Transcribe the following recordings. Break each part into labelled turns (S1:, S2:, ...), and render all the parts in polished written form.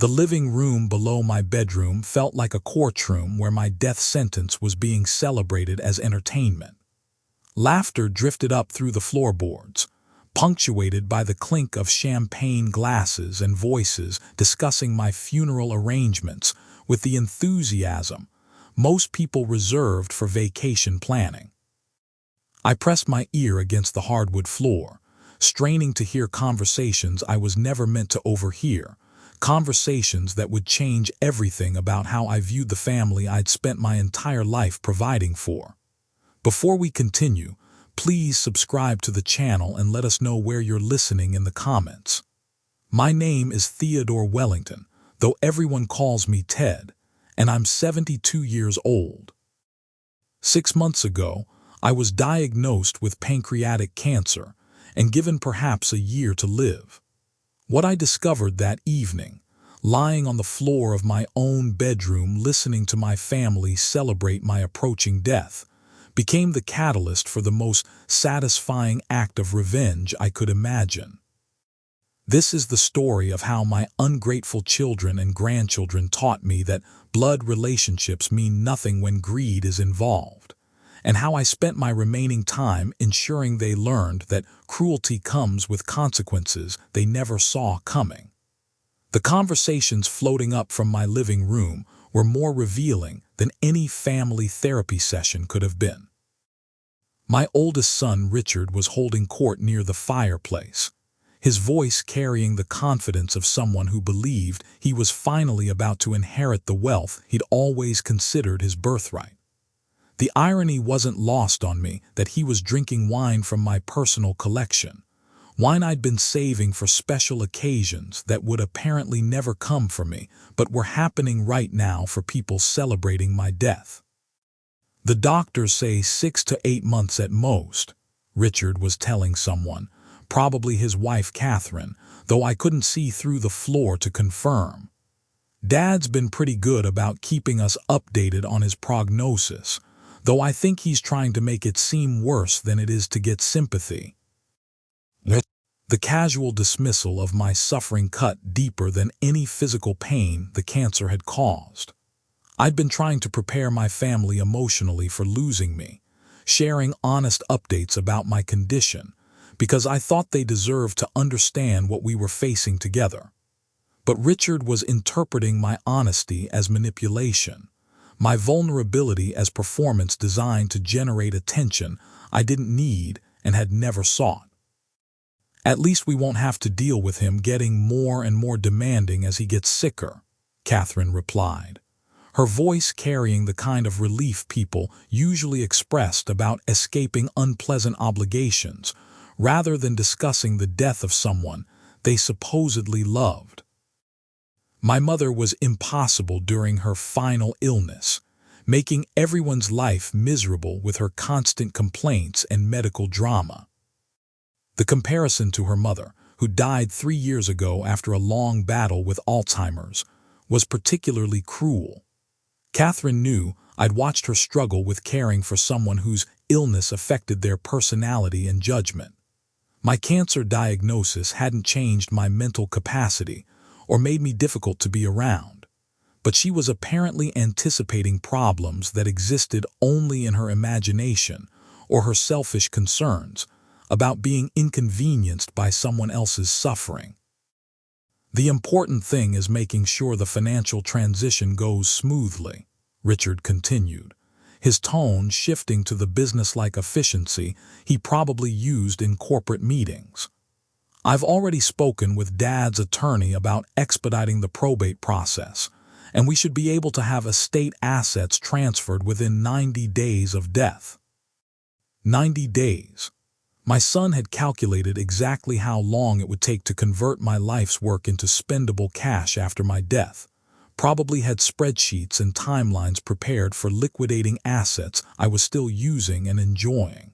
S1: The living room below my bedroom felt like a courtroom where my death sentence was being celebrated as entertainment. Laughter drifted up through the floorboards, punctuated by the clink of champagne glasses and voices discussing my funeral arrangements with the enthusiasm most people reserved for vacation planning. I pressed my ear against the hardwood floor, straining to hear conversations I was never meant to overhear, conversations that would change everything about how I viewed the family I'd spent my entire life providing for. Before we continue, please subscribe to the channel and let us know where you're listening in the comments. My name is Theodore Wellington, though everyone calls me Ted, and I'm 72 years old. 6 months ago, I was diagnosed with pancreatic cancer and given perhaps a year to live. What I discovered that evening, lying on the floor of my own bedroom listening to my family celebrate my approaching death, became the catalyst for the most satisfying act of revenge I could imagine. This is the story of how my ungrateful children and grandchildren taught me that blood relationships mean nothing when greed is involved, and how I spent my remaining time ensuring they learned that cruelty comes with consequences they never saw coming. The conversations floating up from my living room were more revealing than any family therapy session could have been. My oldest son, Richard, was holding court near the fireplace, his voice carrying the confidence of someone who believed he was finally about to inherit the wealth he'd always considered his birthright. The irony wasn't lost on me that he was drinking wine from my personal collection, wine I'd been saving for special occasions that would apparently never come for me, but were happening right now for people celebrating my death. The doctors say 6 to 8 months at most, Richard was telling someone, probably his wife Catherine, though I couldn't see through the floor to confirm. Dad's been pretty good about keeping us updated on his prognosis, though I think he's trying to make it seem worse than it is to get sympathy. The casual dismissal of my suffering cut deeper than any physical pain the cancer had caused. I'd been trying to prepare my family emotionally for losing me, sharing honest updates about my condition, because I thought they deserved to understand what we were facing together. But Richard was interpreting my honesty as manipulation, my vulnerability as performance designed to generate attention I didn't need and had never sought. At least we won't have to deal with him getting more and more demanding as he gets sicker, Catherine replied, her voice carrying the kind of relief people usually expressed about escaping unpleasant obligations rather than discussing the death of someone they supposedly loved. My mother was impossible during her final illness, making everyone's life miserable with her constant complaints and medical drama. The comparison to her mother, who died 3 years ago after a long battle with Alzheimer's, was particularly cruel. Catherine knew I'd watched her struggle with caring for someone whose illness affected their personality and judgment. My cancer diagnosis hadn't changed my mental capacity or made me difficult to be around, but she was apparently anticipating problems that existed only in her imagination or her selfish concerns about being inconvenienced by someone else's suffering. The important thing is making sure the financial transition goes smoothly, Richard continued, his tone shifting to the businesslike efficiency he probably used in corporate meetings. I've already spoken with Dad's attorney about expediting the probate process, and we should be able to have estate assets transferred within 90 days of death. 90 days. My son had calculated exactly how long it would take to convert my life's work into spendable cash after my death, probably had spreadsheets and timelines prepared for liquidating assets I was still using and enjoying.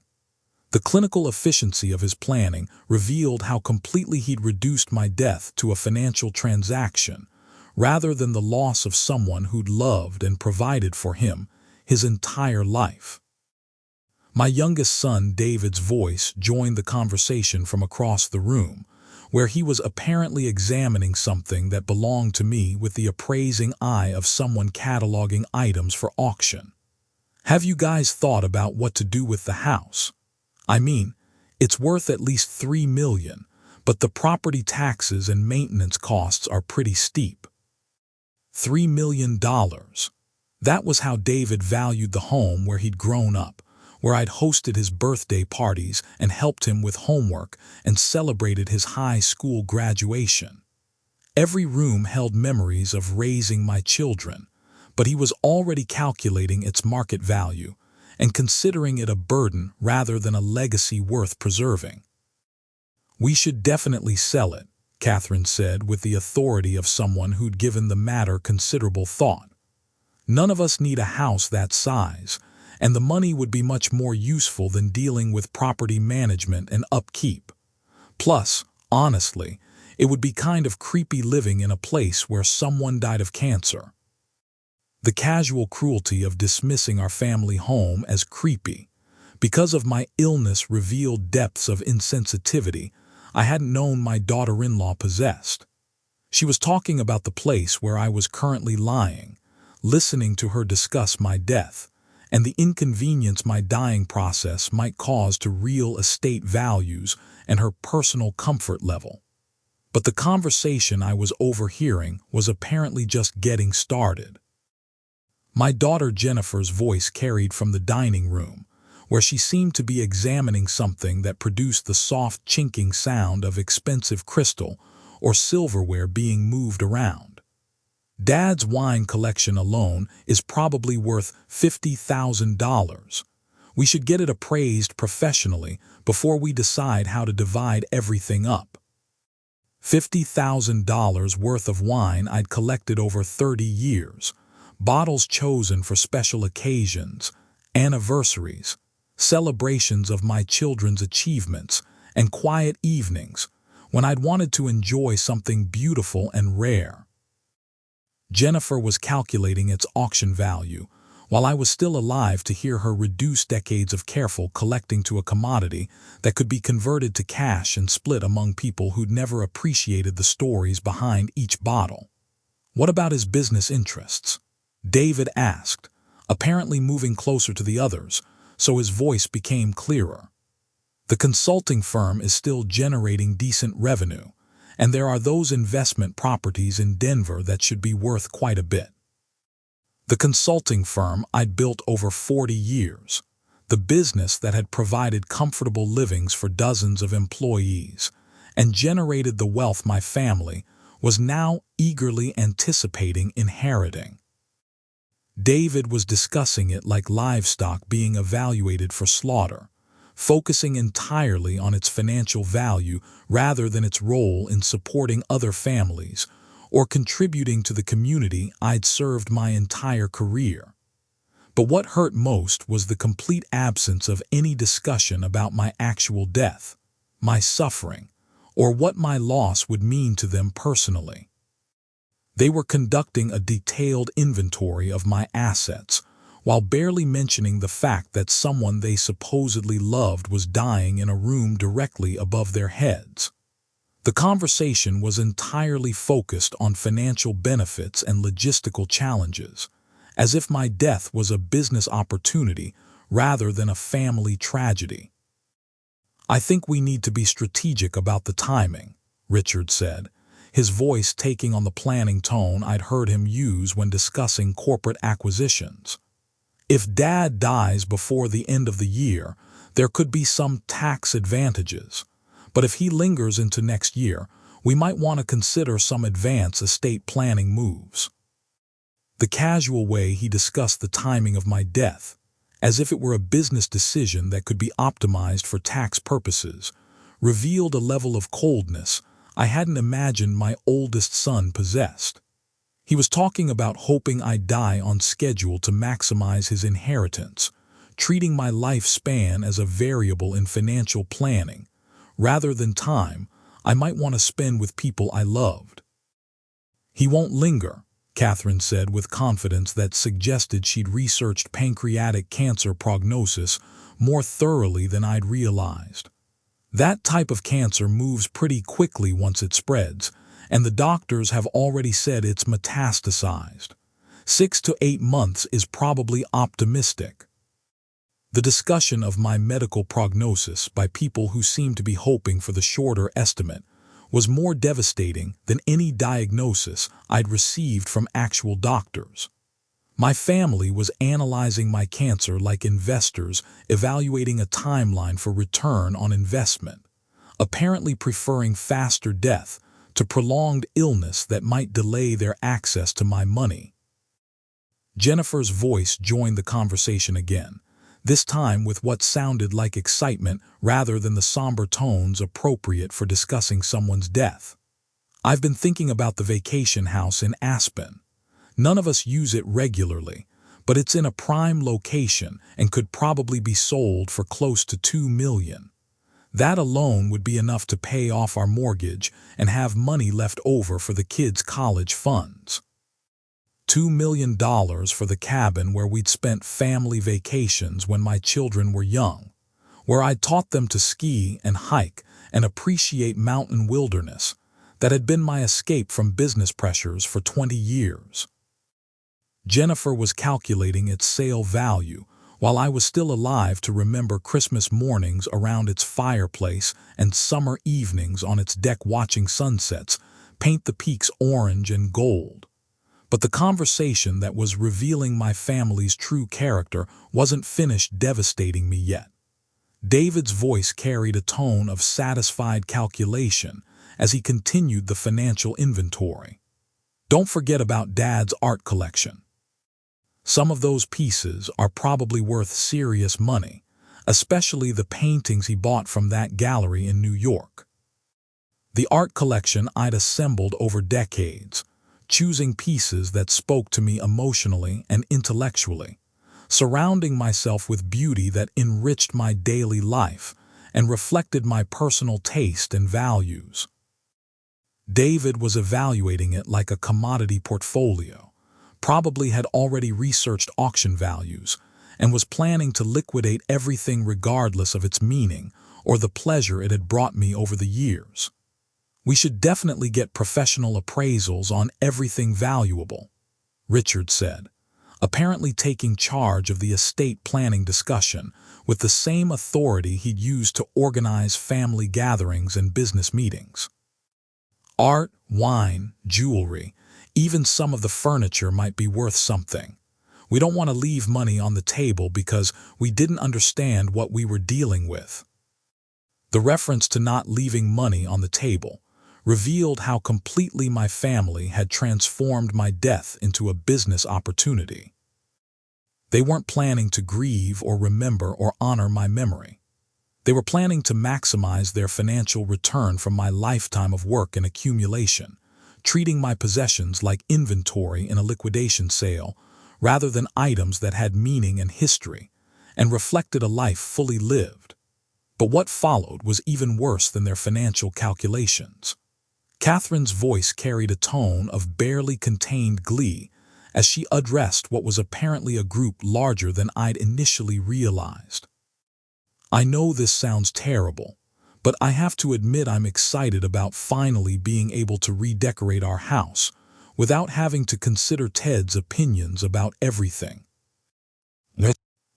S1: The clinical efficiency of his planning revealed how completely he'd reduced my death to a financial transaction, rather than the loss of someone who'd loved and provided for him his entire life. My youngest son, David's voice, joined the conversation from across the room, where he was apparently examining something that belonged to me with the appraising eye of someone cataloging items for auction. "Have you guys thought about what to do with the house? I mean, it's worth at least $3 million, but the property taxes and maintenance costs are pretty steep." $3 million. That was how David valued the home where he'd grown up, where I'd hosted his birthday parties and helped him with homework and celebrated his high school graduation. Every room held memories of raising my children, but he was already calculating its market value and considering it a burden rather than a legacy worth preserving. "We should definitely sell it," Catherine said with the authority of someone who'd given the matter considerable thought. "None of us need a house that size, and the money would be much more useful than dealing with property management and upkeep. Plus, honestly, it would be kind of creepy living in a place where someone died of cancer." The casual cruelty of dismissing our family home as creepy because of my illness revealed depths of insensitivity I hadn't known my daughter-in-law possessed. She was talking about the place where I was currently lying, listening to her discuss my death, and the inconvenience my dying process might cause to real estate values and her personal comfort level. But the conversation I was overhearing was apparently just getting started. My daughter Jennifer's voice carried from the dining room, where she seemed to be examining something that produced the soft chinking sound of expensive crystal or silverware being moved around. "Dad's wine collection alone is probably worth $50,000. We should get it appraised professionally before we decide how to divide everything up." $50,000 worth of wine I'd collected over 30 years, bottles chosen for special occasions, anniversaries, celebrations of my children's achievements, and quiet evenings when I'd wanted to enjoy something beautiful and rare. Jennifer was calculating its auction value, while I was still alive to hear her reduce decades of careful collecting to a commodity that could be converted to cash and split among people who'd never appreciated the stories behind each bottle. "What about his business interests?" David asked, apparently moving closer to the others, so his voice became clearer. "The consulting firm is still generating decent revenue, and there are those investment properties in Denver that should be worth quite a bit." The consulting firm I'd built over 40 years, the business that had provided comfortable livings for dozens of employees and generated the wealth my family was now eagerly anticipating inheriting. David was discussing it like livestock being evaluated for slaughter, focusing entirely on its financial value rather than its role in supporting other families or contributing to the community I'd served my entire career. But what hurt most was the complete absence of any discussion about my actual death, my suffering, or what my loss would mean to them personally. They were conducting a detailed inventory of my assets, while barely mentioning the fact that someone they supposedly loved was dying in a room directly above their heads. The conversation was entirely focused on financial benefits and logistical challenges, as if my death was a business opportunity rather than a family tragedy. "I think we need to be strategic about the timing," Richard said, his voice taking on the planning tone I'd heard him use when discussing corporate acquisitions. "If Dad dies before the end of the year, there could be some tax advantages. But if he lingers into next year, we might want to consider some advanced estate planning moves." The casual way he discussed the timing of my death, as if it were a business decision that could be optimized for tax purposes, revealed a level of coldness I hadn't imagined my oldest son possessed. He was talking about hoping I'd die on schedule to maximize his inheritance, treating my lifespan as a variable in financial planning, rather than time I might want to spend with people I loved. "He won't linger," Catherine said with confidence that suggested she'd researched pancreatic cancer prognosis more thoroughly than I'd realized. That type of cancer moves pretty quickly once it spreads, and the doctors have already said it's metastasized. 6 to 8 months is probably optimistic. The discussion of my medical prognosis by people who seemed to be hoping for the shorter estimate was more devastating than any diagnosis I'd received from actual doctors. My family was analyzing my cancer like investors evaluating a timeline for return on investment, apparently preferring faster death to prolonged illness that might delay their access to my money. Jennifer's voice joined the conversation again, this time with what sounded like excitement rather than the somber tones appropriate for discussing someone's death. "I've been thinking about the vacation house in Aspen. None of us use it regularly, but it's in a prime location and could probably be sold for close to $2 million. That alone would be enough to pay off our mortgage and have money left over for the kids' college funds. $2 million for the cabin where we'd spent family vacations when my children were young, where I'd taught them to ski and hike and appreciate mountain wilderness that had been my escape from business pressures for 20 years. Jennifer was calculating its sale value while I was still alive to remember Christmas mornings around its fireplace and summer evenings on its deck watching sunsets paint the peaks orange and gold. But the conversation that was revealing my family's true character wasn't finished devastating me yet. David's voice carried a tone of satisfied calculation as he continued the financial inventory. "Don't forget about Dad's art collection. Some of those pieces are probably worth serious money, especially the paintings he bought from that gallery in New York." The art collection I'd assembled over decades, choosing pieces that spoke to me emotionally and intellectually, surrounding myself with beauty that enriched my daily life and reflected my personal taste and values. David was evaluating it like a commodity portfolio, probably had already researched auction values, and was planning to liquidate everything regardless of its meaning or the pleasure it had brought me over the years. "We should definitely get professional appraisals on everything valuable," Richard said, apparently taking charge of the estate planning discussion with the same authority he'd used to organize family gatherings and business meetings. "Art, wine, jewelry, even some of the furniture might be worth something. We don't want to leave money on the table because we didn't understand what we were dealing with." The reference to not leaving money on the table revealed how completely my family had transformed my death into a business opportunity. They weren't planning to grieve or remember or honor my memory. They were planning to maximize their financial return from my lifetime of work and accumulation, treating my possessions like inventory in a liquidation sale rather than items that had meaning and history and reflected a life fully lived. But what followed was even worse than their financial calculations. Catherine's voice carried a tone of barely contained glee as she addressed what was apparently a group larger than I'd initially realized. "I know this sounds terrible, but I have to admit I'm excited about finally being able to redecorate our house without having to consider Ted's opinions about everything."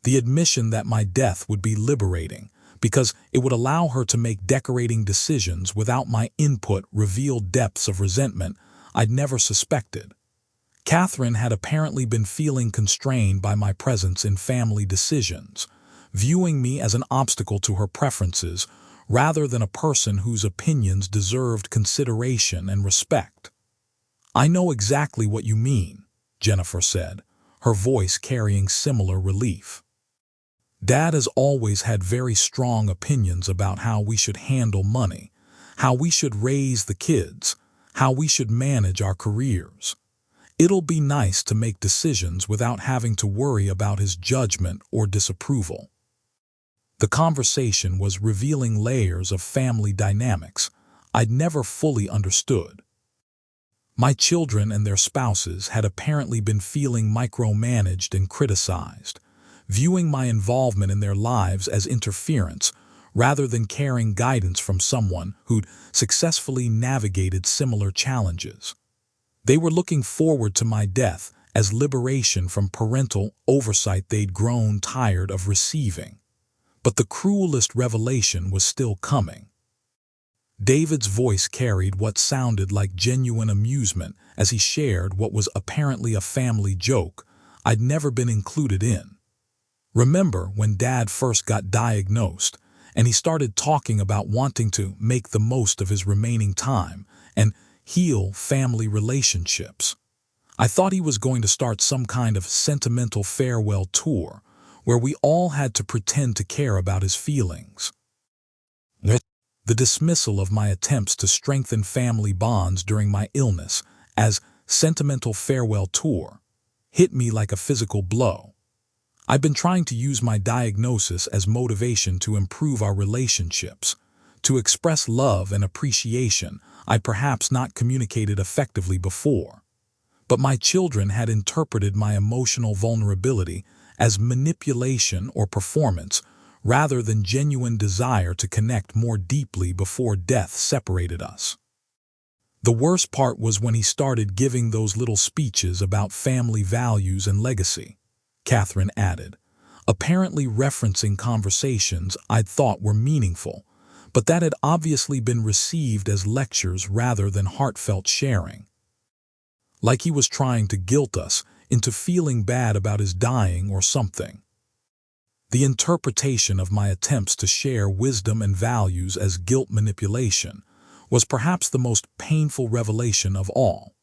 S1: The admission that my death would be liberating because it would allow her to make decorating decisions without my input revealed depths of resentment I'd never suspected. Catherine had apparently been feeling constrained by my presence in family decisions, viewing me as an obstacle to her preferences rather than a person whose opinions deserved consideration and respect. "I know exactly what you mean," Jennifer said, her voice carrying similar relief. "Dad has always had very strong opinions about how we should handle money, how we should raise the kids, how we should manage our careers. It'll be nice to make decisions without having to worry about his judgment or disapproval." The conversation was revealing layers of family dynamics I'd never fully understood. My children and their spouses had apparently been feeling micromanaged and criticized, viewing my involvement in their lives as interference rather than carrying guidance from someone who'd successfully navigated similar challenges. They were looking forward to my death as liberation from parental oversight they'd grown tired of receiving. But the cruelest revelation was still coming. David's voice carried what sounded like genuine amusement as he shared what was apparently a family joke I'd never been included in. Remember when Dad first got diagnosed and he started talking about wanting to make the most of his remaining time and heal family relationships? I thought he was going to start some kind of sentimental farewell tour where we all had to pretend to care about his feelings. The dismissal of my attempts to strengthen family bonds during my illness as sentimental farewell tour hit me like a physical blow. I've been trying to use my diagnosis as motivation to improve our relationships, to express love and appreciation I'd perhaps not communicated effectively before. But my children had interpreted my emotional vulnerability as manipulation or performance rather than genuine desire to connect more deeply before death separated us. The worst part was when he started giving those little speeches about family values and legacy, Catherine added, apparently referencing conversations I'd thought were meaningful, but that had obviously been received as lectures rather than heartfelt sharing. Like he was trying to guilt us into feeling bad about his dying or something. The interpretation of my attempts to share wisdom and values as guilt manipulation was perhaps the most painful revelation of all.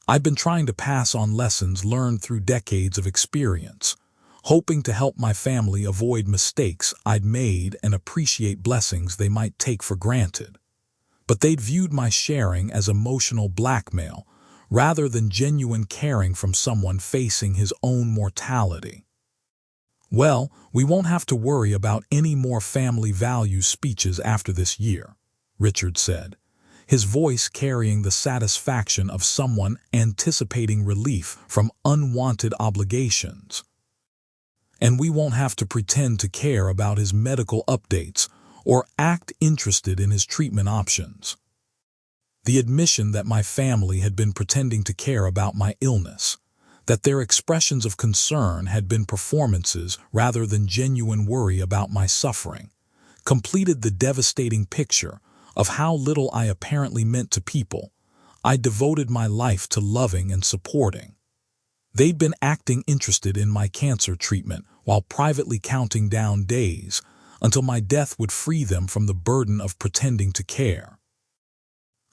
S1: I'd been trying to pass on lessons learned through decades of experience, hoping to help my family avoid mistakes I'd made and appreciate blessings they might take for granted. But they'd viewed my sharing as emotional blackmail rather than genuine caring from someone facing his own mortality. Well, we won't have to worry about any more family values speeches after this year, Richard said, his voice carrying the satisfaction of someone anticipating relief from unwanted obligations. And we won't have to pretend to care about his medical updates or act interested in his treatment options. The admission that my family had been pretending to care about my illness, that their expressions of concern had been performances rather than genuine worry about my suffering, completed the devastating picture of how little I apparently meant to people I devoted my life to loving and supporting. They'd been acting interested in my cancer treatment while privately counting down days until my death would free them from the burden of pretending to care.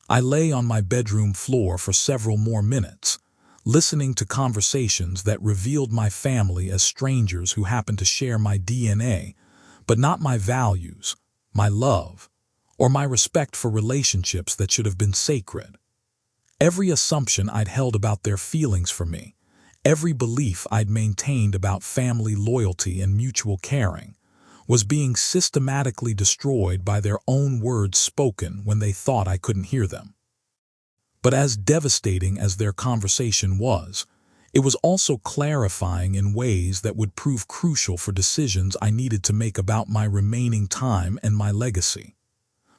S1: I lay on my bedroom floor for several more minutes, listening to conversations that revealed my family as strangers who happened to share my DNA, but not my values, my love, or my respect for relationships that should have been sacred. Every assumption I'd held about their feelings for me, every belief I'd maintained about family loyalty and mutual caring, was being systematically destroyed by their own words spoken when they thought I couldn't hear them. But as devastating as their conversation was, it was also clarifying in ways that would prove crucial for decisions I needed to make about my remaining time and my legacy.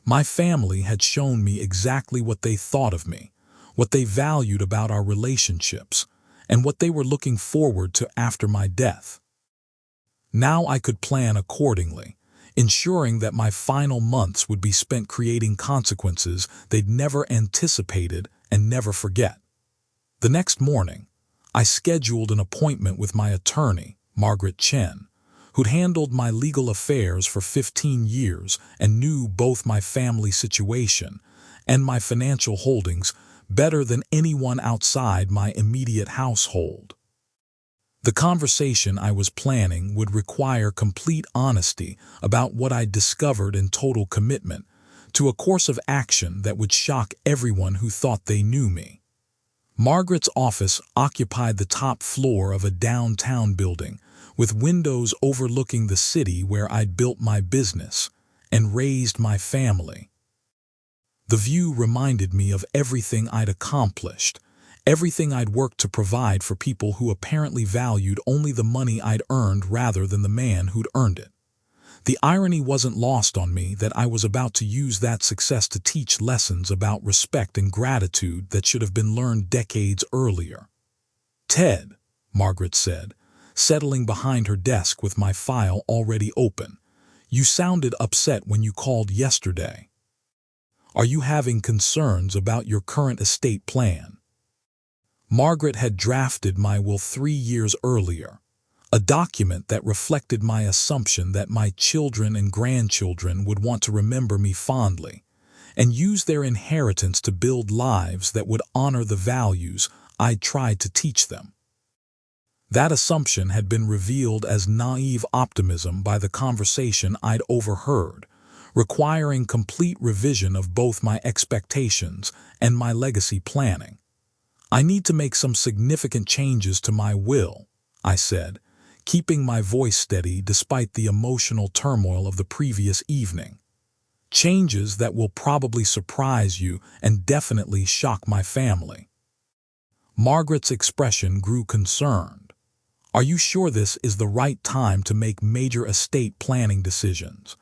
S1: My family had shown me exactly what they thought of me, what they valued about our relationships, and what they were looking forward to after my death. Now I could plan accordingly, ensuring that my final months would be spent creating consequences they'd never anticipated and never forget. The next morning, I scheduled an appointment with my attorney, Margaret Chen, who'd handled my legal affairs for 15 years and knew both my family situation and my financial holdings better than anyone outside my immediate household. The conversation I was planning would require complete honesty about what I'd discovered and total commitment to a course of action that would shock everyone who thought they knew me. Margaret's office occupied the top floor of a downtown building with windows overlooking the city where I'd built my business and raised my family. The view reminded me of everything I'd accomplished, everything I'd worked to provide for people who apparently valued only the money I'd earned rather than the man who'd earned it. The irony wasn't lost on me that I was about to use that success to teach lessons about respect and gratitude that should have been learned decades earlier. "Ted," Margaret said, settling behind her desk with my file already open, "you sounded upset when you called yesterday. Are you having concerns about your current estate plan?" Margaret had drafted my will 3 years earlier, a document that reflected my assumption that my children and grandchildren would want to remember me fondly and use their inheritance to build lives that would honor the values I'd tried to teach them. That assumption had been revealed as naive optimism by the conversation I'd overheard, requiring complete revision of both my expectations and my legacy planning. "I need to make some significant changes to my will," I said, keeping my voice steady despite the emotional turmoil of the previous evening. "Changes that will probably surprise you and definitely shock my family." Margaret's expression grew concerned. "Are you sure this is the right time to make major estate planning decisions?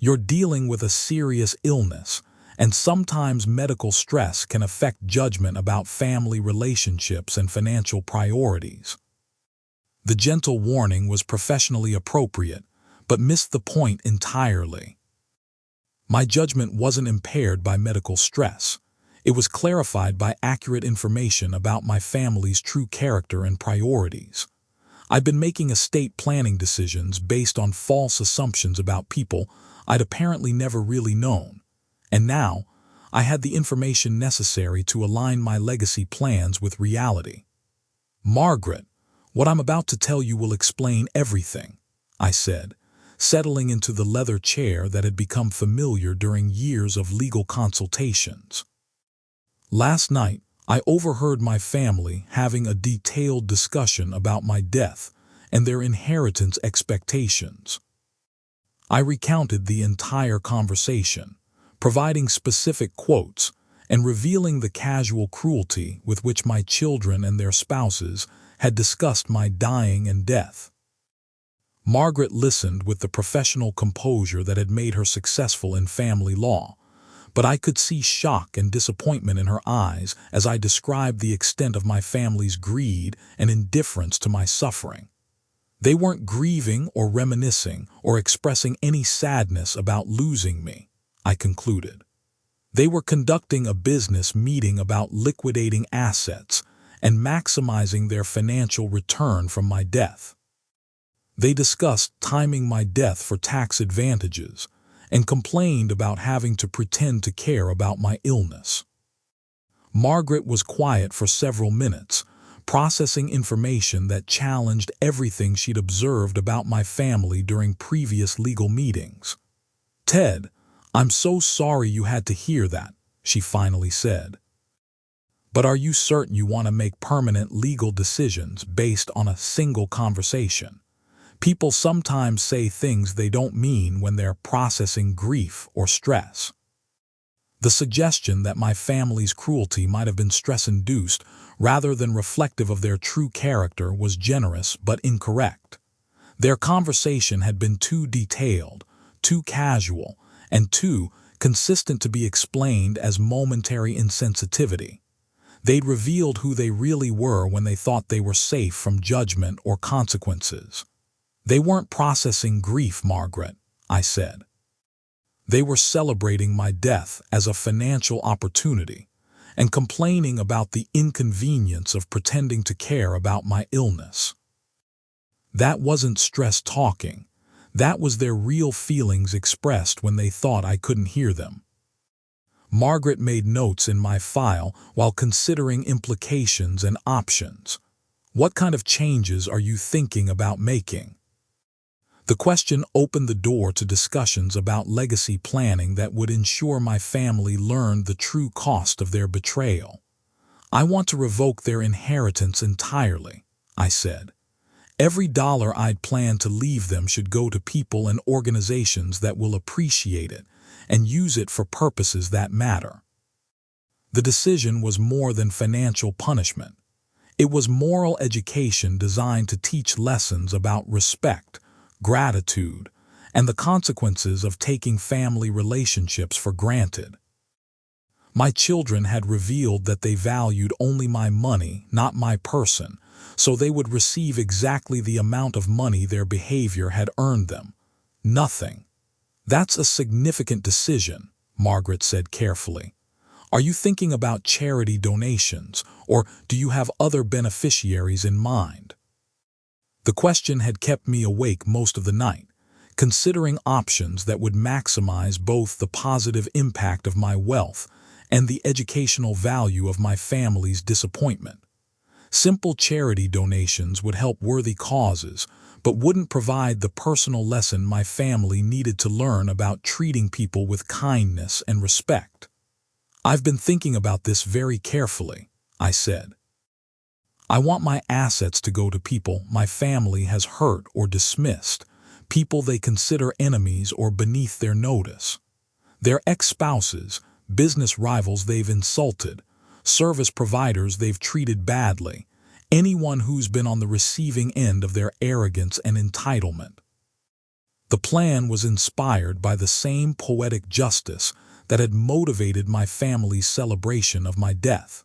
S1: You're dealing with a serious illness, and sometimes medical stress can affect judgment about family relationships and financial priorities." The gentle warning was professionally appropriate, but missed the point entirely. My judgment wasn't impaired by medical stress. It was clarified by accurate information about my family's true character and priorities. I'd been making estate planning decisions based on false assumptions about people I'd apparently never really known, and now I had the information necessary to align my legacy plans with reality. "Margaret, what I'm about to tell you will explain everything," I said, settling into the leather chair that had become familiar during years of legal consultations. "Last night, I overheard my family having a detailed discussion about my death and their inheritance expectations." I recounted the entire conversation, providing specific quotes and revealing the casual cruelty with which my children and their spouses had discussed my dying and death. Margaret listened with the professional composure that had made her successful in family law, but I could see shock and disappointment in her eyes as I described the extent of my family's greed and indifference to my suffering. They weren't grieving or reminiscing or expressing any sadness about losing me, I concluded. They were conducting a business meeting about liquidating assets and maximizing their financial return from my death. They discussed timing my death for tax advantages and complained about having to pretend to care about my illness. Margaret was quiet for several minutes, processing information that challenged everything she'd observed about my family during previous legal meetings. "Ted, I'm so sorry you had to hear that," she finally said. "But are you certain you want to make permanent legal decisions based on a single conversation? People sometimes say things they don't mean when they're processing grief or stress." The suggestion that my family's cruelty might have been stress-induced rather than reflective of their true character was generous but incorrect. Their conversation had been too detailed, too casual, and too consistent to be explained as momentary insensitivity. They'd revealed who they really were when they thought they were safe from judgment or consequences. "They weren't processing grief, Margaret," I said. "They were celebrating my death as a financial opportunity and complaining about the inconvenience of pretending to care about my illness." That wasn't stress talking. That was their real feelings expressed when they thought I couldn't hear them. Margaret made notes in my file while considering implications and options. "What kind of changes are you thinking about making?" The question opened the door to discussions about legacy planning that would ensure my family learned the true cost of their betrayal. "I want to revoke their inheritance entirely," I said. "Every dollar I'd planned to leave them should go to people and organizations that will appreciate it and use it for purposes that matter." The decision was more than financial punishment. It was moral education designed to teach lessons about respect, gratitude, and the consequences of taking family relationships for granted. My children had revealed that they valued only my money, not my person, so they would receive exactly the amount of money their behavior had earned them. Nothing. That's a significant decision, Margaret said carefully. Are you thinking about charity donations, or do you have other beneficiaries in mind? The question had kept me awake most of the night, considering options that would maximize both the positive impact of my wealth and the educational value of my family's disappointment. Simple charity donations would help worthy causes, but wouldn't provide the personal lesson my family needed to learn about treating people with kindness and respect. I've been thinking about this very carefully, I said. I want my assets to go to people my family has hurt or dismissed, people they consider enemies or beneath their notice. Their ex-spouses, business rivals they've insulted, service providers they've treated badly, anyone who's been on the receiving end of their arrogance and entitlement. The plan was inspired by the same poetic justice that had motivated my family's celebration of my death.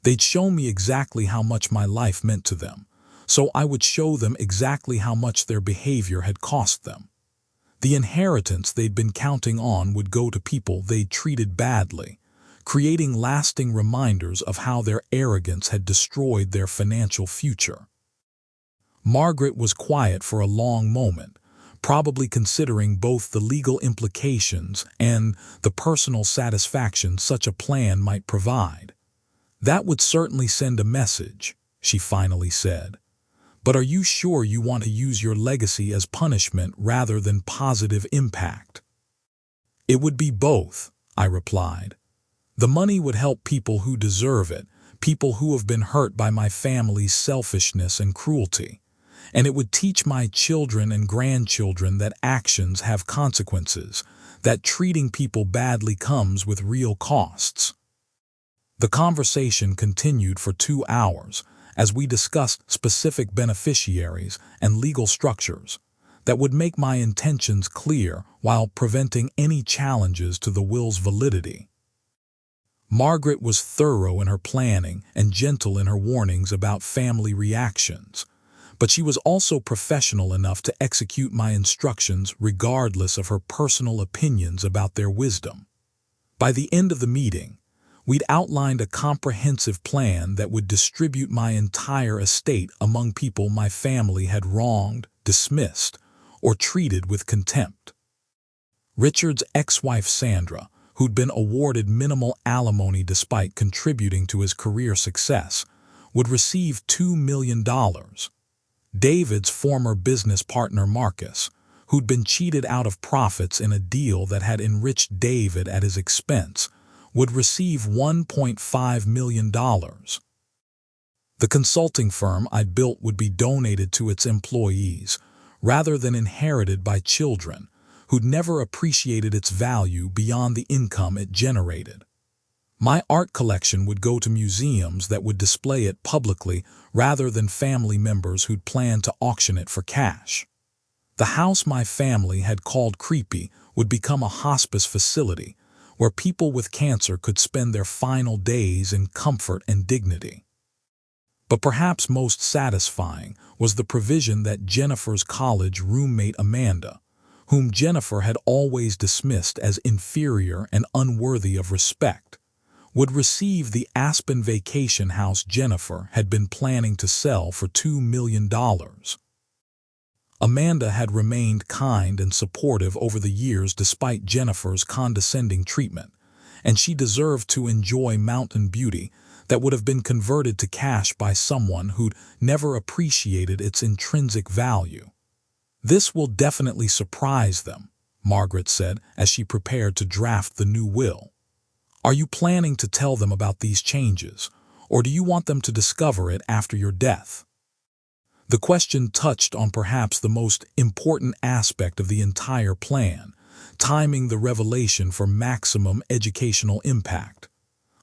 S1: They'd shown me exactly how much my life meant to them, so I would show them exactly how much their behavior had cost them. The inheritance they'd been counting on would go to people they'd treated badly, creating lasting reminders of how their arrogance had destroyed their financial future. Margaret was quiet for a long moment, probably considering both the legal implications and the personal satisfaction such a plan might provide. That would certainly send a message, she finally said. But are you sure you want to use your legacy as punishment rather than positive impact? It would be both, I replied. The money would help people who deserve it, people who have been hurt by my family's selfishness and cruelty. And it would teach my children and grandchildren that actions have consequences, that treating people badly comes with real costs. The conversation continued for 2 hours as we discussed specific beneficiaries and legal structures that would make my intentions clear while preventing any challenges to the will's validity. Margaret was thorough in her planning and gentle in her warnings about family reactions, but she was also professional enough to execute my instructions regardless of her personal opinions about their wisdom. By the end of the meeting, we'd outlined a comprehensive plan that would distribute my entire estate among people my family had wronged, dismissed, or treated with contempt. Richard's ex-wife Sandra, who'd been awarded minimal alimony despite contributing to his career success, would receive $2 million. David's former business partner Marcus, who'd been cheated out of profits in a deal that had enriched David at his expense, would receive $1.5 million. The consulting firm I'd built would be donated to its employees, rather than inherited by children who'd never appreciated its value beyond the income it generated. My art collection would go to museums that would display it publicly rather than family members who'd planned to auction it for cash. The house my family had called creepy would become a hospice facility where people with cancer could spend their final days in comfort and dignity. But perhaps most satisfying was the provision that Jennifer's college roommate Amanda, whom Jennifer had always dismissed as inferior and unworthy of respect, would receive the Aspen vacation house Jennifer had been planning to sell for $2 million. Amanda had remained kind and supportive over the years despite Jennifer's condescending treatment, and she deserved to enjoy mountain beauty that would have been converted to cash by someone who'd never appreciated its intrinsic value. "This will definitely surprise them," Margaret said as she prepared to draft the new will. "Are you planning to tell them about these changes, or do you want them to discover it after your death?" The question touched on perhaps the most important aspect of the entire plan, timing the revelation for maximum educational impact.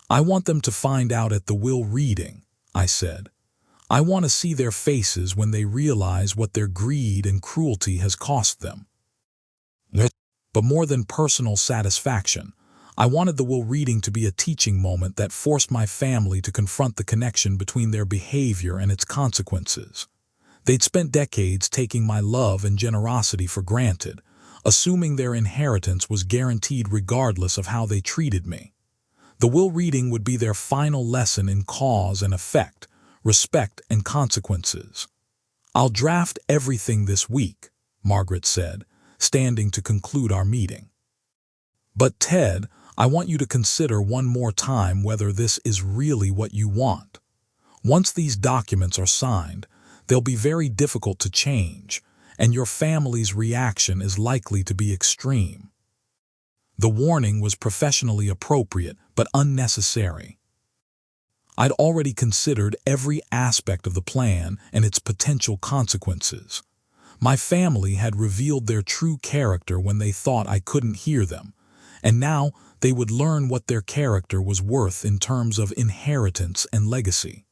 S1: "I want them to find out at the will reading," I said. "I want to see their faces when they realize what their greed and cruelty has cost them." But more than personal satisfaction, I wanted the will reading to be a teaching moment that forced my family to confront the connection between their behavior and its consequences. They'd spent decades taking my love and generosity for granted, assuming their inheritance was guaranteed regardless of how they treated me. The will reading would be their final lesson in cause and effect, respect and consequences. "I'll draft everything this week," Margaret said, standing to conclude our meeting. "But Ted, I want you to consider one more time whether this is really what you want. Once these documents are signed, they'll be very difficult to change, and your family's reaction is likely to be extreme." The warning was professionally appropriate but unnecessary. I'd already considered every aspect of the plan and its potential consequences. My family had revealed their true character when they thought I couldn't hear them, and now they would learn what their character was worth in terms of inheritance and legacy.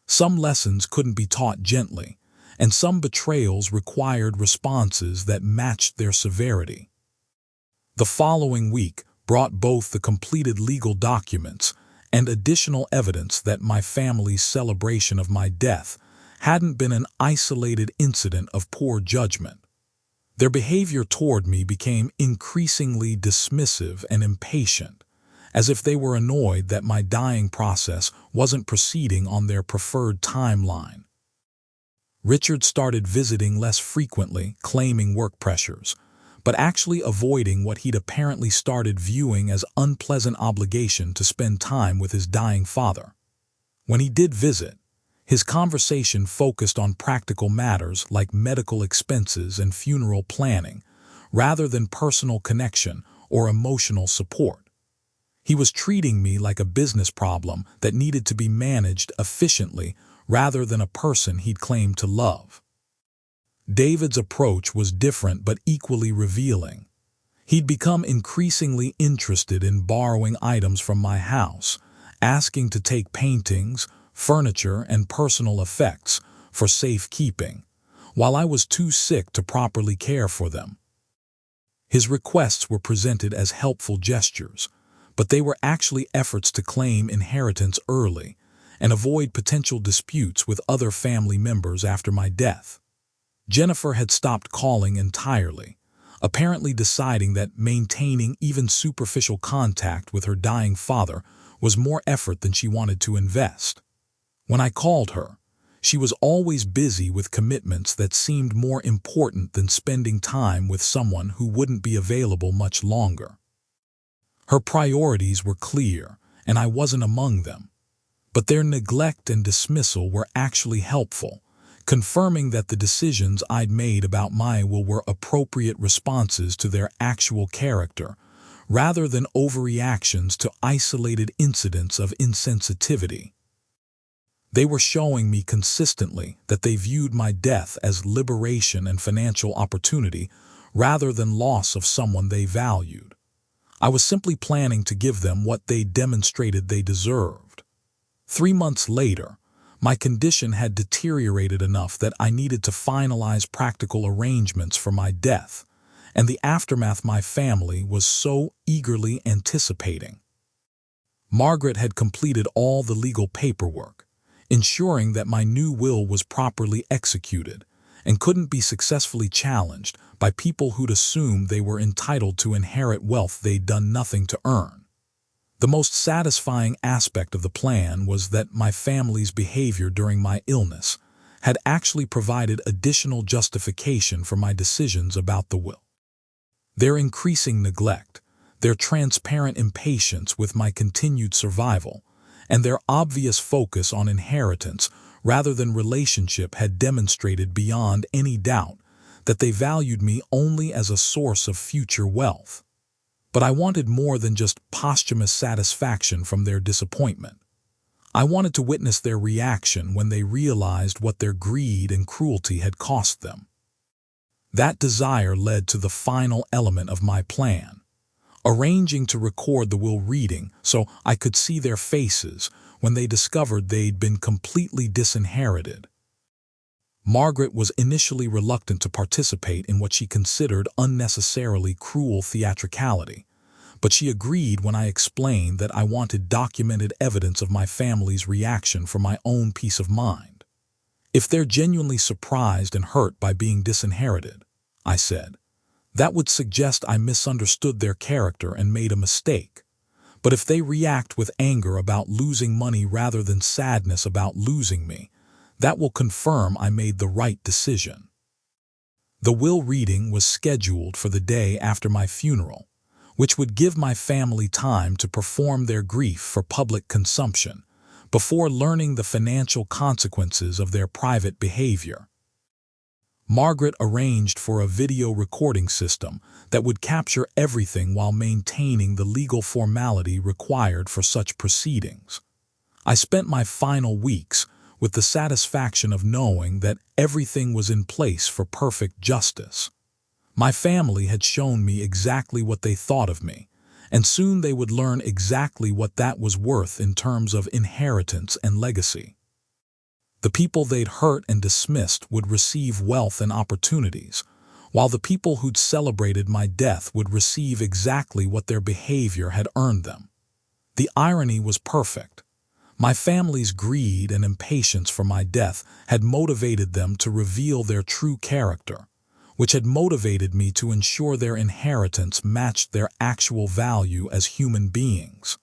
S1: Some lessons couldn't be taught gently, and some betrayals required responses that matched their severity. The following week brought both the completed legal documents and additional evidence that my family's celebration of my death hadn't been an isolated incident of poor judgment. Their behavior toward me became increasingly dismissive and impatient, as if they were annoyed that my dying process wasn't proceeding on their preferred timeline. Richard started visiting less frequently, claiming work pressures, but actually avoiding what he'd apparently started viewing as unpleasant obligation to spend time with his dying father. When he did visit, his conversation focused on practical matters like medical expenses and funeral planning, rather than personal connection or emotional support. He was treating me like a business problem that needed to be managed efficiently rather than a person he'd claimed to love. David's approach was different but equally revealing. He'd become increasingly interested in borrowing items from my house, asking to take paintings, furniture, and personal effects for safekeeping, while I was too sick to properly care for them. His requests were presented as helpful gestures, but they were actually efforts to claim inheritance early and avoid potential disputes with other family members after my death. Jennifer had stopped calling entirely, apparently deciding that maintaining even superficial contact with her dying father was more effort than she wanted to invest. When I called her, she was always busy with commitments that seemed more important than spending time with someone who wouldn't be available much longer. Her priorities were clear, and I wasn't among them. But their neglect and dismissal were actually helpful, confirming that the decisions I'd made about my will were appropriate responses to their actual character, rather than overreactions to isolated incidents of insensitivity. They were showing me consistently that they viewed my death as liberation and financial opportunity rather than loss of someone they valued. I was simply planning to give them what they demonstrated they deserved. 3 months later, my condition had deteriorated enough that I needed to finalize practical arrangements for my death, and the aftermath my family was so eagerly anticipating. Margaret had completed all the legal paperwork, ensuring that my new will was properly executed and couldn't be successfully challenged by people who'd assumed they were entitled to inherit wealth they'd done nothing to earn. The most satisfying aspect of the plan was that my family's behavior during my illness had actually provided additional justification for my decisions about the will. Their increasing neglect, their transparent impatience with my continued survival, and their obvious focus on inheritance rather than relationship had demonstrated beyond any doubt that they valued me only as a source of future wealth. But I wanted more than just posthumous satisfaction from their disappointment. I wanted to witness their reaction when they realized what their greed and cruelty had cost them. That desire led to the final element of my plan, arranging to record the will reading so I could see their faces when they discovered they'd been completely disinherited. Margaret was initially reluctant to participate in what she considered unnecessarily cruel theatricality, but she agreed when I explained that I wanted documented evidence of my family's reaction for my own peace of mind. If they're genuinely surprised and hurt by being disinherited, I said, that would suggest I misunderstood their character and made a mistake. But if they react with anger about losing money rather than sadness about losing me, that will confirm I made the right decision. The will reading was scheduled for the day after my funeral, which would give my family time to perform their grief for public consumption before learning the financial consequences of their private behavior. Margaret arranged for a video recording system that would capture everything while maintaining the legal formality required for such proceedings. I spent my final weeks with the satisfaction of knowing that everything was in place for perfect justice. My family had shown me exactly what they thought of me, and soon they would learn exactly what that was worth in terms of inheritance and legacy. The people they'd hurt and dismissed would receive wealth and opportunities, while the people who'd celebrated my death would receive exactly what their behavior had earned them. The irony was perfect. My family's greed and impatience for my death had motivated them to reveal their true character, which had motivated me to ensure their inheritance matched their actual value as human beings.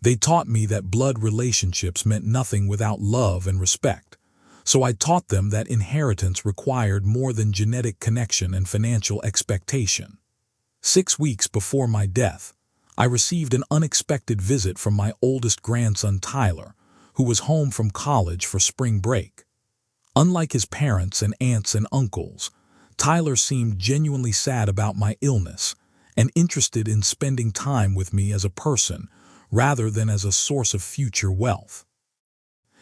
S1: They taught me that blood relationships meant nothing without love and respect, so I taught them that inheritance required more than genetic connection and financial expectation. 6 weeks before my death, I received an unexpected visit from my oldest grandson Tyler, who was home from college for spring break. Unlike his parents and aunts and uncles, Tyler seemed genuinely sad about my illness and interested in spending time with me as a person rather than as a source of future wealth.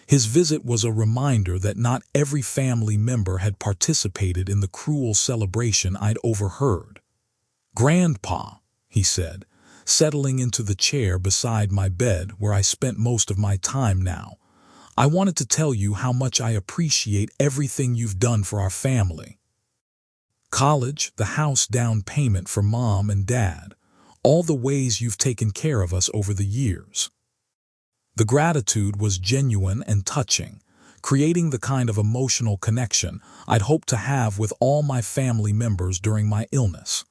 S1: His visit was a reminder that not every family member had participated in the cruel celebration I'd overheard. "Grandpa," he said, settling into the chair beside my bed where I spent most of my time now, "I wanted to tell you how much I appreciate everything you've done for our family. College, the house down payment for Mom and Dad, all the ways you've taken care of us over the years." The gratitude was genuine and touching, creating the kind of emotional connection I'd hoped to have with all my family members during my illness.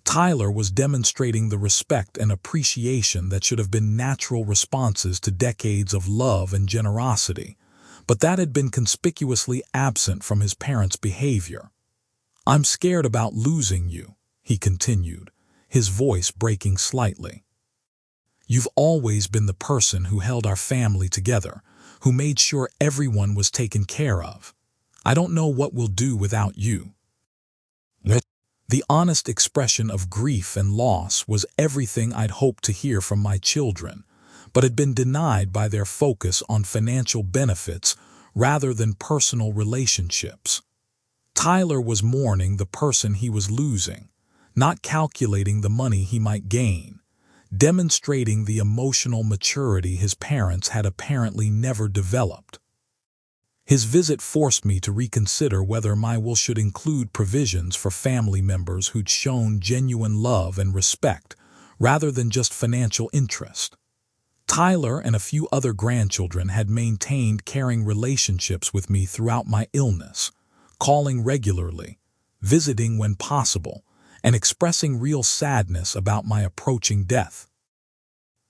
S1: Tyler was demonstrating the respect and appreciation that should have been natural responses to decades of love and generosity, but that had been conspicuously absent from his parents' behavior. "I'm scared about losing you," he continued, his voice breaking slightly. "You've always been the person who held our family together, who made sure everyone was taken care of. I don't know what we'll do without you." The honest expression of grief and loss was everything I'd hoped to hear from my children, but had been denied by their focus on financial benefits rather than personal relationships. Tyler was mourning the person he was losing, not calculating the money he might gain, demonstrating the emotional maturity his parents had apparently never developed. His visit forced me to reconsider whether my will should include provisions for family members who'd shown genuine love and respect rather than just financial interest. Tyler and a few other grandchildren had maintained caring relationships with me throughout my illness, calling regularly, visiting when possible, and expressing real sadness about my approaching death.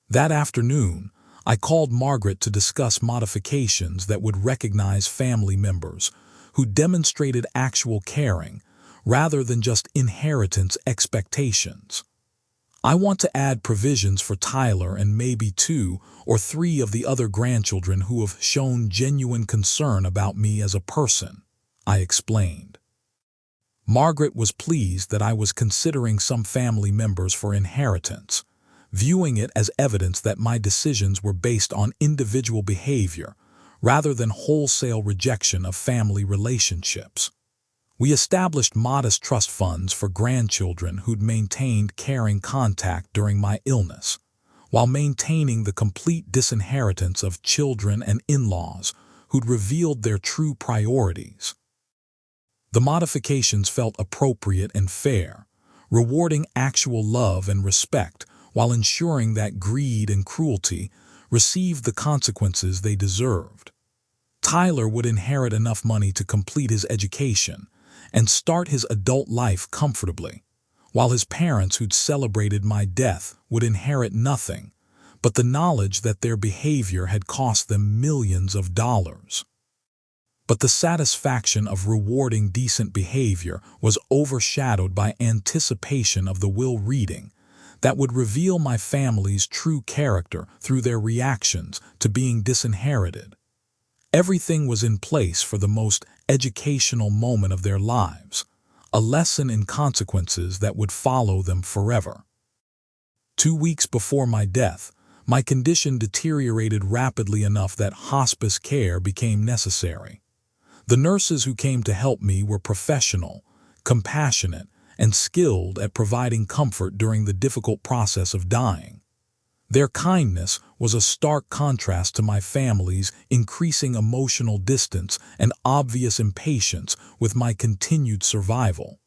S1: That afternoon, I called Margaret to discuss modifications that would recognize family members who demonstrated actual caring rather than just inheritance expectations. "I want to add provisions for Tyler and maybe 2 or 3 of the other grandchildren who have shown genuine concern about me as a person," I explained. Margaret was pleased that I was considering some family members for inheritance, viewing it as evidence that my decisions were based on individual behavior rather than wholesale rejection of family relationships. We established modest trust funds for grandchildren who'd maintained caring contact during my illness, while maintaining the complete disinheritance of children and in-laws who'd revealed their true priorities. The modifications felt appropriate and fair, rewarding actual love and respect while ensuring that greed and cruelty received the consequences they deserved. Tyler would inherit enough money to complete his education and start his adult life comfortably, while his parents who'd celebrated my death would inherit nothing but the knowledge that their behavior had cost them millions of dollars. But the satisfaction of rewarding decent behavior was overshadowed by anticipation of the will reading that would reveal my family's true character through their reactions to being disinherited. Everything was in place for the most educational moment of their lives, a lesson in consequences that would follow them forever. 2 weeks before my death, my condition deteriorated rapidly enough that hospice care became necessary. The nurses who came to help me were professional, compassionate, and skilled at providing comfort during the difficult process of dying. Their kindness was a stark contrast to my family's increasing emotional distance and obvious impatience with my continued survival.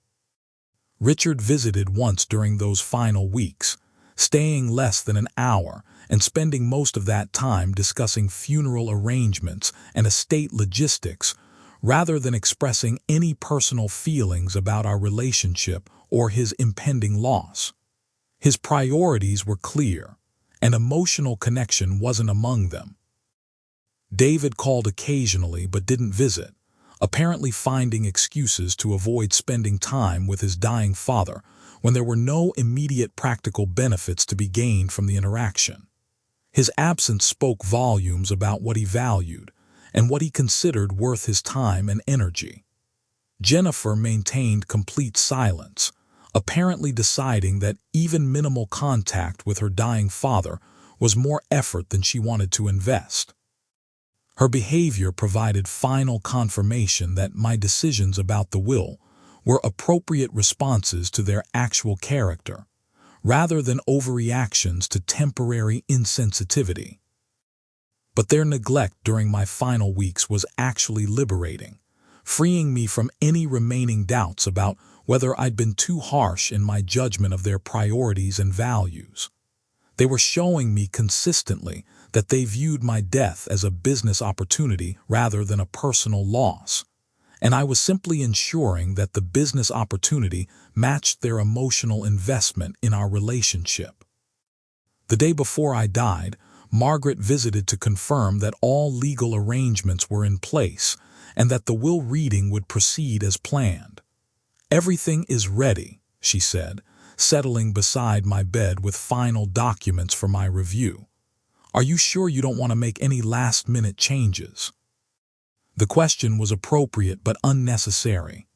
S1: Richard visited once during those final weeks, staying less than an hour and spending most of that time discussing funeral arrangements and estate logistics, rather than expressing any personal feelings about our relationship or his impending loss. His priorities were clear, and emotional connection wasn't among them. David called occasionally but didn't visit, apparently finding excuses to avoid spending time with his dying father when there were no immediate practical benefits to be gained from the interaction. His absence spoke volumes about what he valued and what he considered worth his time and energy. Jennifer maintained complete silence, apparently deciding that even minimal contact with her dying father was more effort than she wanted to invest. Her behavior provided final confirmation that my decisions about the will were appropriate responses to their actual character, rather than overreactions to temporary insensitivity. But their neglect during my final weeks was actually liberating, freeing me from any remaining doubts about whether I'd been too harsh in my judgment of their priorities and values. They were showing me consistently that they viewed my death as a business opportunity rather than a personal loss, and I was simply ensuring that the business opportunity matched their emotional investment in our relationship. The day before I died, Margaret visited to confirm that all legal arrangements were in place and that the will reading would proceed as planned. "Everything is ready," she said, settling beside my bed with final documents for my review. "Are you sure you don't want to make any last-minute changes?" The question was appropriate but unnecessary.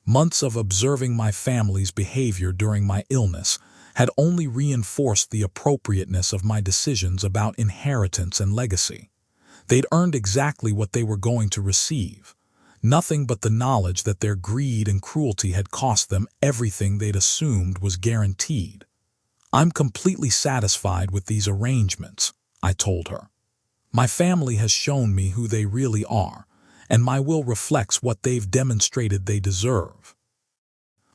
S1: Months of observing my family's behavior during my illness had only reinforced the appropriateness of my decisions about inheritance and legacy. They'd earned exactly what they were going to receive, nothing but the knowledge that their greed and cruelty had cost them everything they'd assumed was guaranteed. "I'm completely satisfied with these arrangements," I told her. "My family has shown me who they really are, and my will reflects what they've demonstrated they deserve."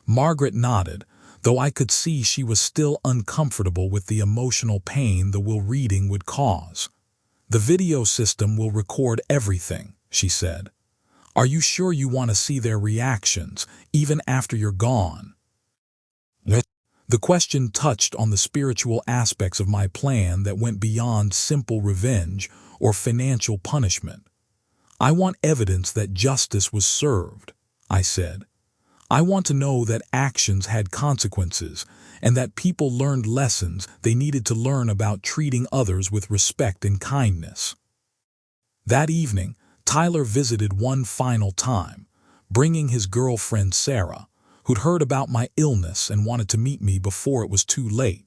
S1: Margaret nodded, though I could see she was still uncomfortable with the emotional pain the will reading would cause. "The video system will record everything," she said. "Are you sure you want to see their reactions, even after you're gone?" The question touched on the spiritual aspects of my plan that went beyond simple revenge or financial punishment. "I want evidence that justice was served," I said. "I want to know that actions had consequences and that people learned lessons they needed to learn about treating others with respect and kindness." That evening, Tyler visited one final time, bringing his girlfriend Sarah, who'd heard about my illness and wanted to meet me before it was too late.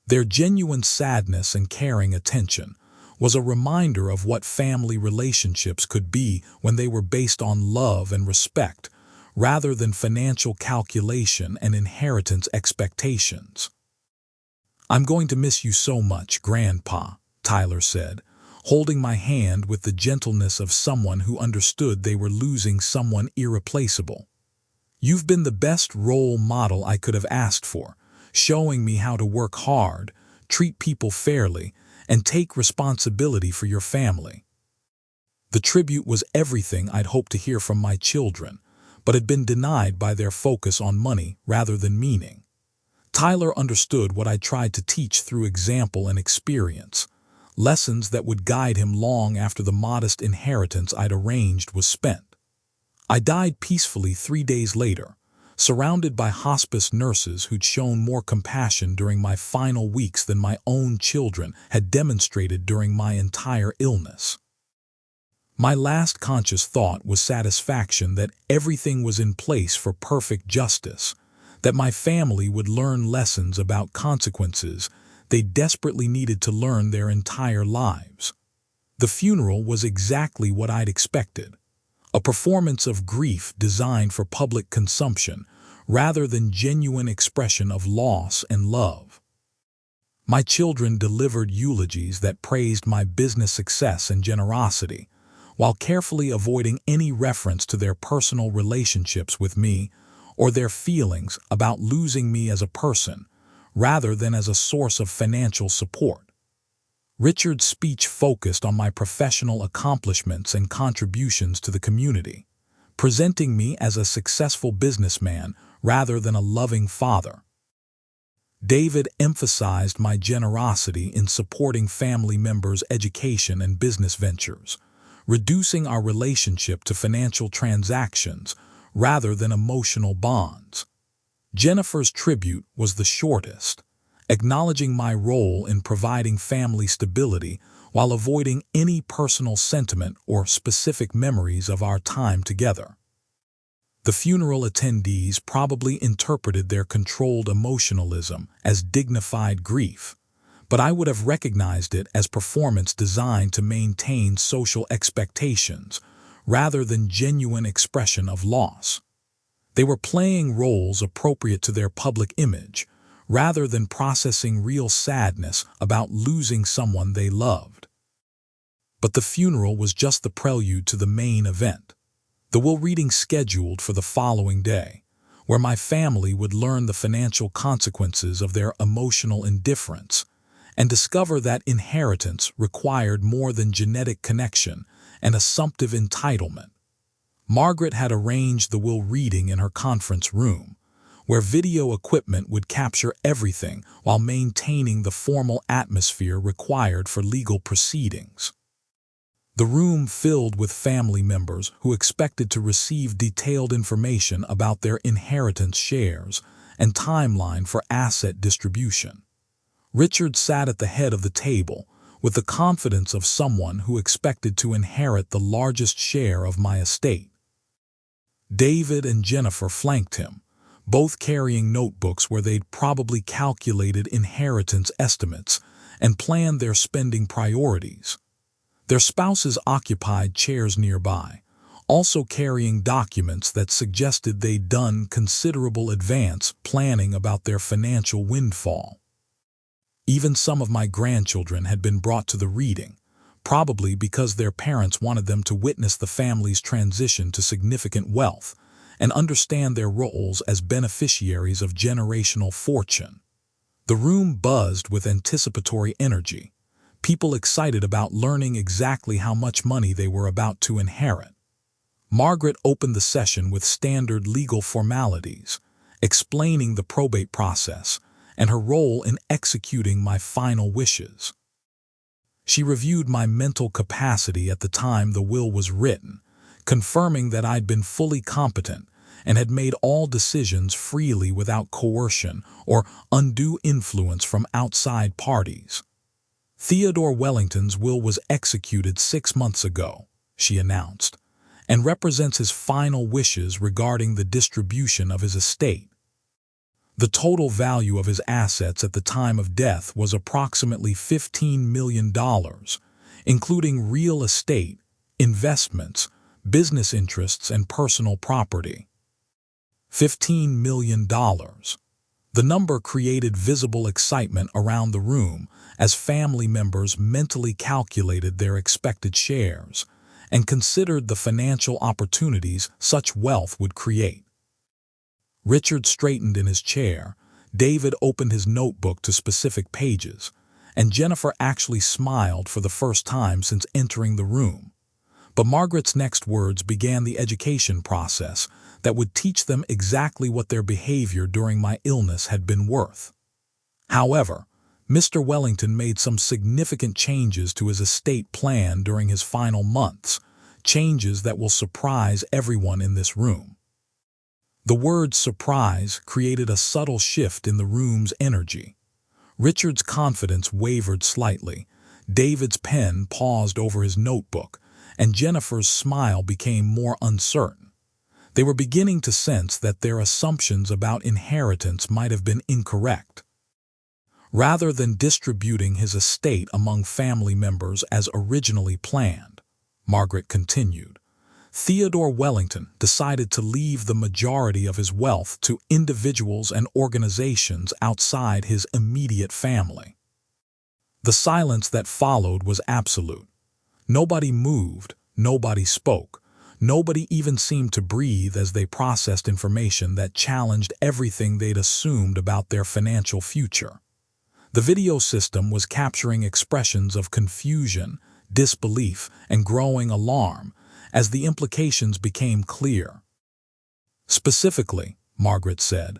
S1: Their genuine sadness and caring attention was a reminder of what family relationships could be when they were based on love and respect, rather than financial calculation and inheritance expectations. "I'm going to miss you so much, Grandpa," Tyler said, holding my hand with the gentleness of someone who understood they were losing someone irreplaceable. "You've been the best role model I could have asked for, showing me how to work hard, treat people fairly, and take responsibility for your family." The tribute was everything I'd hoped to hear from my children, but had been denied by their focus on money rather than meaning. Tyler understood what I tried to teach through example and experience, lessons that would guide him long after the modest inheritance I'd arranged was spent. I died peacefully 3 days later, surrounded by hospice nurses who'd shown more compassion during my final weeks than my own children had demonstrated during my entire illness. My last conscious thought was satisfaction that everything was in place for perfect justice, that my family would learn lessons about consequences they desperately needed to learn their entire lives. The funeral was exactly what I'd expected, a performance of grief designed for public consumption rather than genuine expression of loss and love. My children delivered eulogies that praised my business success and generosity, while carefully avoiding any reference to their personal relationships with me or their feelings about losing me as a person, rather than as a source of financial support. Richard's speech focused on my professional accomplishments and contributions to the community, presenting me as a successful businessman rather than a loving father. David emphasized my generosity in supporting family members' education and business ventures, reducing our relationship to financial transactions rather than emotional bonds. Jennifer's tribute was the shortest, acknowledging my role in providing family stability while avoiding any personal sentiment or specific memories of our time together. The funeral attendees probably interpreted their controlled emotionalism as dignified grief, but I would have recognized it as performance designed to maintain social expectations rather than genuine expression of loss. They were playing roles appropriate to their public image, rather than processing real sadness about losing someone they loved. But the funeral was just the prelude to the main event, the will reading scheduled for the following day, where my family would learn the financial consequences of their emotional indifference and discover that inheritance required more than genetic connection and assumptive entitlement. Margaret had arranged the will reading in her conference room, where video equipment would capture everything while maintaining the formal atmosphere required for legal proceedings. The room filled with family members who expected to receive detailed information about their inheritance shares and timeline for asset distribution. Richard sat at the head of the table with the confidence of someone who expected to inherit the largest share of my estate. David and Jennifer flanked him, both carrying notebooks where they'd probably calculated inheritance estimates and planned their spending priorities. Their spouses occupied chairs nearby, also carrying documents that suggested they'd done considerable advance planning about their financial windfall. Even some of my grandchildren had been brought to the reading, probably because their parents wanted them to witness the family's transition to significant wealth and understand their roles as beneficiaries of generational fortune. The room buzzed with anticipatory energy, people excited about learning exactly how much money they were about to inherit. Margaret opened the session with standard legal formalities, explaining the probate process and her role in executing my final wishes. She reviewed my mental capacity at the time the will was written, confirming that I'd been fully competent and had made all decisions freely without coercion or undue influence from outside parties. Theodore Wellington's will was executed 6 months ago, she announced, and represents his final wishes regarding the distribution of his estate. The total value of his assets at the time of death was approximately $15 million, including real estate, investments, business interests, and personal property. $15 million. The number created visible excitement around the room as family members mentally calculated their expected shares and considered the financial opportunities such wealth would create. Richard straightened in his chair, David opened his notebook to specific pages, and Jennifer actually smiled for the first time since entering the room. But Margaret's next words began the education process that would teach them exactly what their behavior during my illness had been worth. However, Mr. Wellington made some significant changes to his estate plan during his final months, changes that will surprise everyone in this room. The word surprise created a subtle shift in the room's energy. Richard's confidence wavered slightly, David's pen paused over his notebook, and Jennifer's smile became more uncertain. They were beginning to sense that their assumptions about inheritance might have been incorrect. Rather than distributing his estate among family members as originally planned, Margaret continued, Theodore Wellington decided to leave the majority of his wealth to individuals and organizations outside his immediate family. The silence that followed was absolute. Nobody moved, nobody spoke, nobody even seemed to breathe as they processed information that challenged everything they'd assumed about their financial future. The video system was capturing expressions of confusion, disbelief, and growing alarm as the implications became clear. Specifically, Margaret said,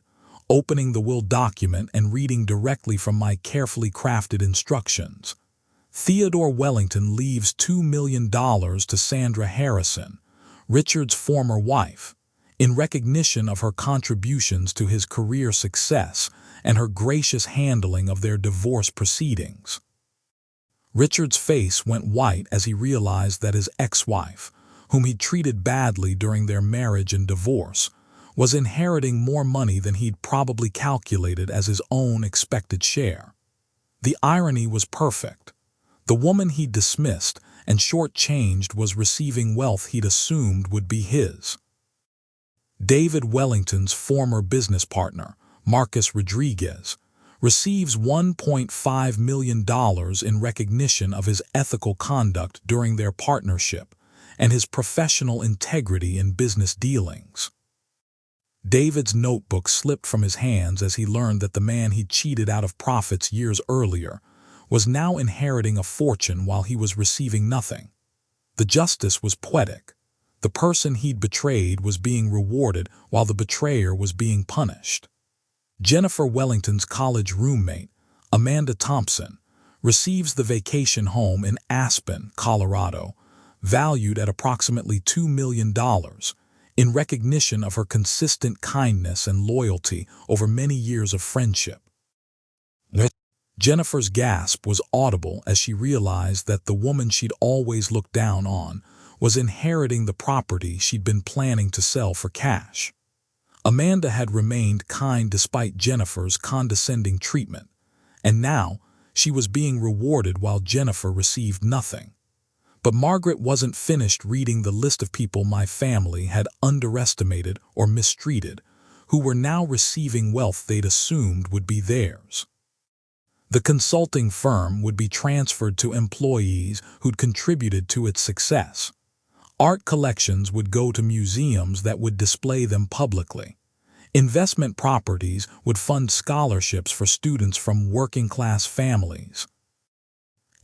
S1: opening the will document and reading directly from my carefully crafted instructions, Theodore Wellington leaves $2 million to Sandra Harrison, Richard's former wife, in recognition of her contributions to his career success and her gracious handling of their divorce proceedings. Richard's face went white as he realized that his ex-wife, whom he'd treated badly during their marriage and divorce, was inheriting more money than he'd probably calculated as his own expected share. The irony was perfect. The woman he'd dismissed and shortchanged was receiving wealth he'd assumed would be his. David Wellington's former business partner, Marcus Rodriguez, receives $1.5 million in recognition of his ethical conduct during their partnership and his professional integrity in business dealings. David's notebook slipped from his hands as he learned that the man he'd cheated out of profits years earlier was now inheriting a fortune while he was receiving nothing. The justice was poetic. The person he'd betrayed was being rewarded while the betrayer was being punished. Jennifer Wellington's college roommate, Amanda Thompson, receives the vacation home in Aspen, Colorado, valued at approximately $2 million, in recognition of her consistent kindness and loyalty over many years of friendship. Jennifer's gasp was audible as she realized that the woman she'd always looked down on was inheriting the property she'd been planning to sell for cash. Amanda had remained kind despite Jennifer's condescending treatment, and now she was being rewarded while Jennifer received nothing. But Margaret wasn't finished reading the list of people my family had underestimated or mistreated, who were now receiving wealth they'd assumed would be theirs. The consulting firm would be transferred to employees who'd contributed to its success. Art collections would go to museums that would display them publicly. Investment properties would fund scholarships for students from working-class families.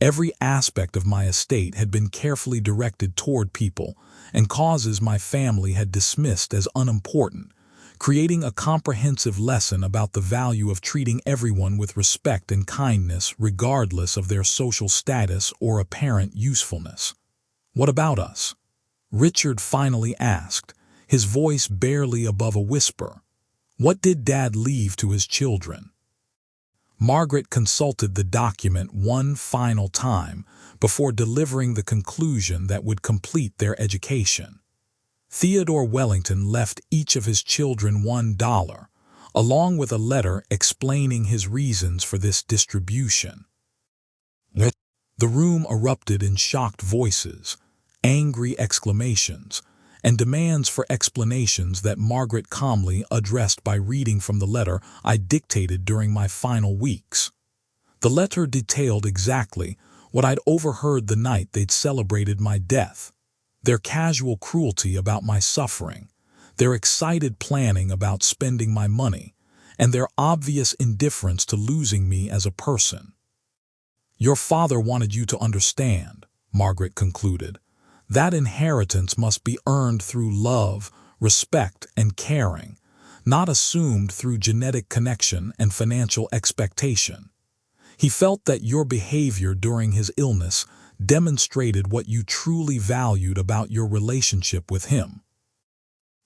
S1: Every aspect of my estate had been carefully directed toward people and causes my family had dismissed as unimportant, creating a comprehensive lesson about the value of treating everyone with respect and kindness regardless of their social status or apparent usefulness. "What about us?" Richard finally asked, his voice barely above a whisper. "What did Dad leave to his children?" Margaret consulted the document one final time before delivering the conclusion that would complete their education. Theodore Wellington left each of his children $1, along with a letter explaining his reasons for this distribution. The room erupted in shocked voices, angry exclamations, and demands for explanations that Margaret calmly addressed by reading from the letter I dictated during my final weeks. The letter detailed exactly what I'd overheard the night they'd celebrated my death: their casual cruelty about my suffering, their excited planning about spending my money, and their obvious indifference to losing me as a person. "Your father wanted you to understand," Margaret concluded, "that inheritance must be earned through love, respect, and caring, not assumed through genetic connection and financial expectation. He felt that your behavior during his illness demonstrated what you truly valued about your relationship with him."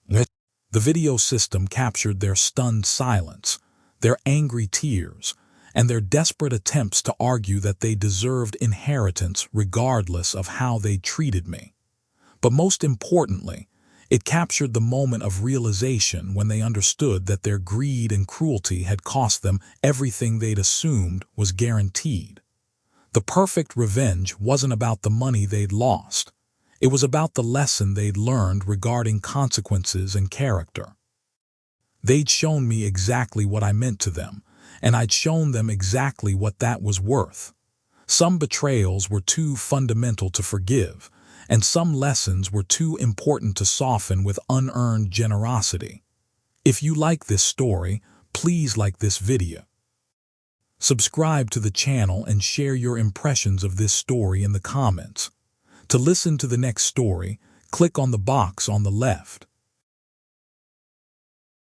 S1: The video system captured their stunned silence, their angry tears, and their desperate attempts to argue that they deserved inheritance regardless of how they treated me. But most importantly, it captured the moment of realization when they understood that their greed and cruelty had cost them everything they'd assumed was guaranteed. The perfect revenge wasn't about the money they'd lost. It was about the lesson they'd learned regarding consequences and character. They'd shown me exactly what I meant to them, and I'd shown them exactly what that was worth. Some betrayals were too fundamental to forgive, and some lessons were too important to soften with unearned generosity. If you like this story, please like this video. Subscribe to the channel and share your impressions of this story in the comments. To listen to the next story, click on the box on the left.